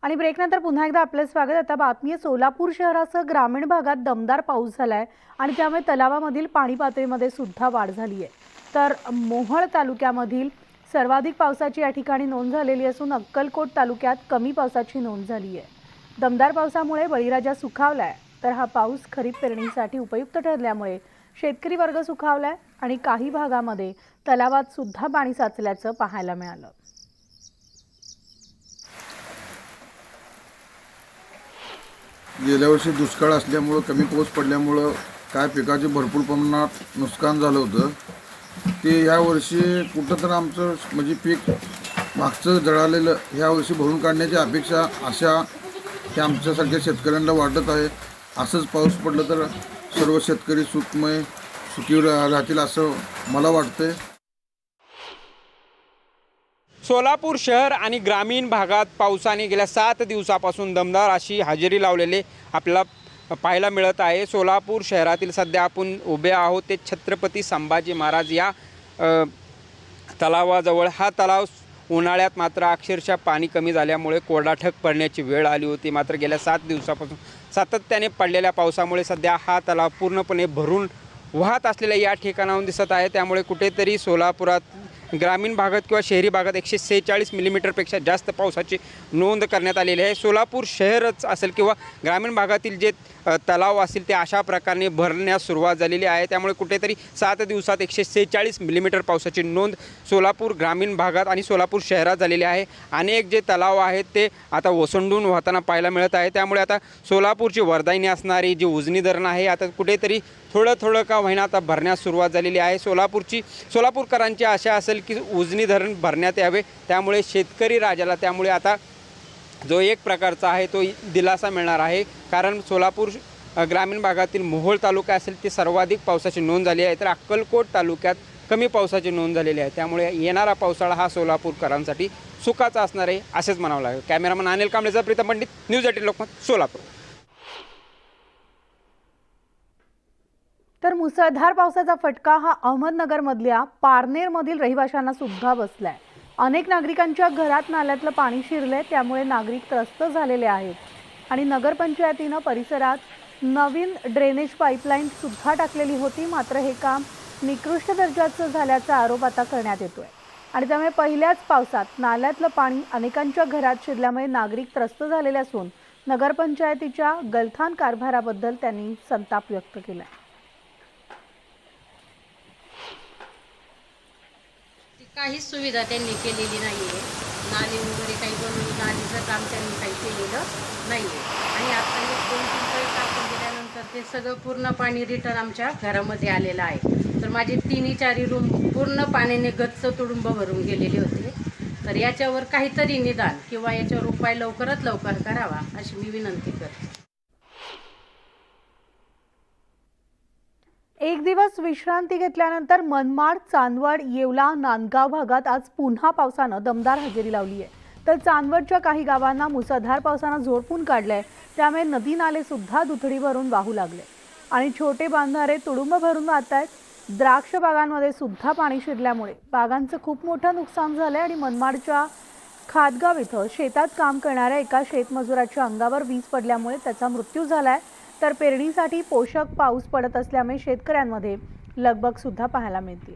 आणि ब्रेकनंतर पुन्हा एकदा आपलं स्वागत। आता बातमी आहे, सोलापूर शहरासह ग्रामीण भागात दमदार पाऊस झालाय आणि त्यामुळे तलावामधील पाणी पातळीमध्ये सुद्धा वाढ झाली आहे। तर मोहोळ तालुक्यामधील सर्वाधिक पावसाची या ठिकाणी नोंद झालेली असून अक्कलकोट तालुक्यात कमी पावसाची नोंद झाली आहे। दमदार पावसामुळे बळीराजा सुखावलाय, तर हा पाऊस खरीप पेरणीसाठी उपयुक्त ठरल्यामुळे शेतकरी वर्ग सुखावलाय आणि काही भागामध्ये तलावात सुद्धा पाणी साचल्याचं पाहायला मिळालं। गेल्या वर्षी दुष्काळ असल्यामुळं कमी पाऊस पडल्यामुळं काय पिकाचे भरपूर प्रमाणात नुकसान झालं होतं। ते ह्या वर्षी कुठं तर आमचं म्हणजे पीक मागचं जळालेलं ह्या वर्षी भरून काढण्याची अपेक्षा आशा की आमच्यासारख्या शेतकऱ्यांना वाटत आहे। असंच पाऊस पडलं तर सर्व शेतकरी सुखी राहतील असं मला वाटतंय। सोलापूर शहर आणि ग्रामीण भागात पावसाने गेल्या 7 दिवसापासून दमदार अशी हजेरी लावलेले आपल्याला पाहायला मिळत आहे। सोलापूर शहरातील सध्या आपण उभे आहोत ते छत्रपती संभाजी महाराज या तलावाजवळ। हा तलाव उन्हाळ्यात मात्र अक्षरशः पाणी कमी झाल्यामुळे कोरडाठक पडण्याची वेळ आली होती। मात्र गेल्या 7 दिवसापासून सातत्याने पडलेल्या पावसामुळे सध्या हा तलाव पूर्णपणे भरून वाहत असलेल्या या ठिकाणाहून दिसत आहे। त्यामुळे कुठेतरी सोलापुरात ग्रामीण भागात किंवा शहरी भागात 146 मिलीमीटरपेक्षा जास्त पावसाची नोंद करण्यात आलेली आहे। सोलापूर शहरच असेल किंवा ग्रामीण भागातील जे तलाव असतील ते अशा प्रकारे भरण्यास सुरुवात झालेली आहे। त्यामुळे कुठेतरी 7 दिवसात 146 मिलीमीटर पावसाची नोंद सोलापूर ग्रामीण भागात आणि सोलापूर शहरात झालेली आहे। अनेक जे तलाव आहेत ते आता ओसंडून वाहताना पाहायला मिळत आहे। त्यामुळे आता सोलापूरची वरदायिनी असणारी जी उजनी धरण आहे आता कुठेतरी थोडं का होईना आता भरण्यास सुरुवात झालेली आहे। सोलापूरकरांची आशा असेल की उजनी धरण भरण्यात यावे, त्यामुळे शेतकरी राजाला त्यामुळे आता जो एक प्रकारचा आहे तो दिलासा मिळणार आहे। कारण सोलापूर ग्रामीण भागातील मोहोळ तालुका असेल ते सर्वाधिक पावसाची नोंद झाली आहे, तर अक्कलकोट तालुक्यात कमी पावसाची नोंद झालेली आहे। त्यामुळे येणारा पावसाळा हा सोलापूरकरांसाठी सुखाचा असणार आहे असेच म्हणावं लागेल। कॅमेरामन अनिल कांबळेचा प्रीतम पंडित, न्यूज 18 लोकमत, सोलापूर। तर मुसळधार पावसाचा फटका हा अहमदनगरमधल्या पारनेरमधील रहिवाशांना सुद्धा बसलाय। अनेक नागरिकांच्या घरात नाल्यातलं पाणी शिरलंय, त्यामुळे नागरिक त्रस्त झालेले आहेत आणि नगरपंचायतीनं परिसरात नवीन ड्रेनेज पाईपलाईन सुद्धा टाकलेली होती। मात्र हे काम निकृष्ट दर्जाचं झाल्याचा आरोप आता करण्यात येतोय आणि त्यामुळे पहिल्याच पावसात नाल्यातलं पाणी अनेकांच्या घरात शिरल्यामुळे नागरिक त्रस्त झालेले असून नगरपंचायतीच्या गलथान कारभाराबद्दल त्यांनी संताप व्यक्त केलाय। काहीच सुविधा त्यांनी केलेली नाही आहे। नाली वगैरे काही बनवून नालीचं काम त्यांनी काही केलेलं नाही आहे आणि आता हे 2-3 पैप टाकून दिल्यानंतर ते सगळं पूर्ण पाणी रिटर्न आमच्या घरामध्ये आलेलं आहे। तर माझे 3-4 रूम पूर्ण पाण्याने गच्च तुडुंब भरून गेलेले होते। तर याच्यावर काहीतरी निदान किंवा याच्यावर उपाय लवकरात लवकर करावा अशी मी विनंती करते। एक दिवस विश्रांती घेतल्यानंतर मनमाड, चांदवड, येवला, नांदगाव भागात आज पुन्हा पावसानं दमदार हजेरी लावली आहे। तर चांदवडच्या काही गावांना मुसळधार पावसानं झोडपून काढलंय, त्यामुळे नदी नाले सुद्धा दुथडी भरून वाहू लागले आणि छोटे बांधारे तुडुंब भरून वाहत आहेत। द्राक्ष बागांमध्ये सुद्धा पाणी शिरल्यामुळे बागांचं खूप मोठं नुकसान झालंय आणि मनमाडच्या खादगाव इथं शेतात काम करणाऱ्या एका शेतमजुराच्या अंगावर वीज पडल्यामुळे त्याचा मृत्यू झालाय। तर पेरणीसाठी पोषक पाऊस पडत असल्यामुळे शेतकऱ्यांमध्ये लगबग सुद्धा पाहायला मिळते।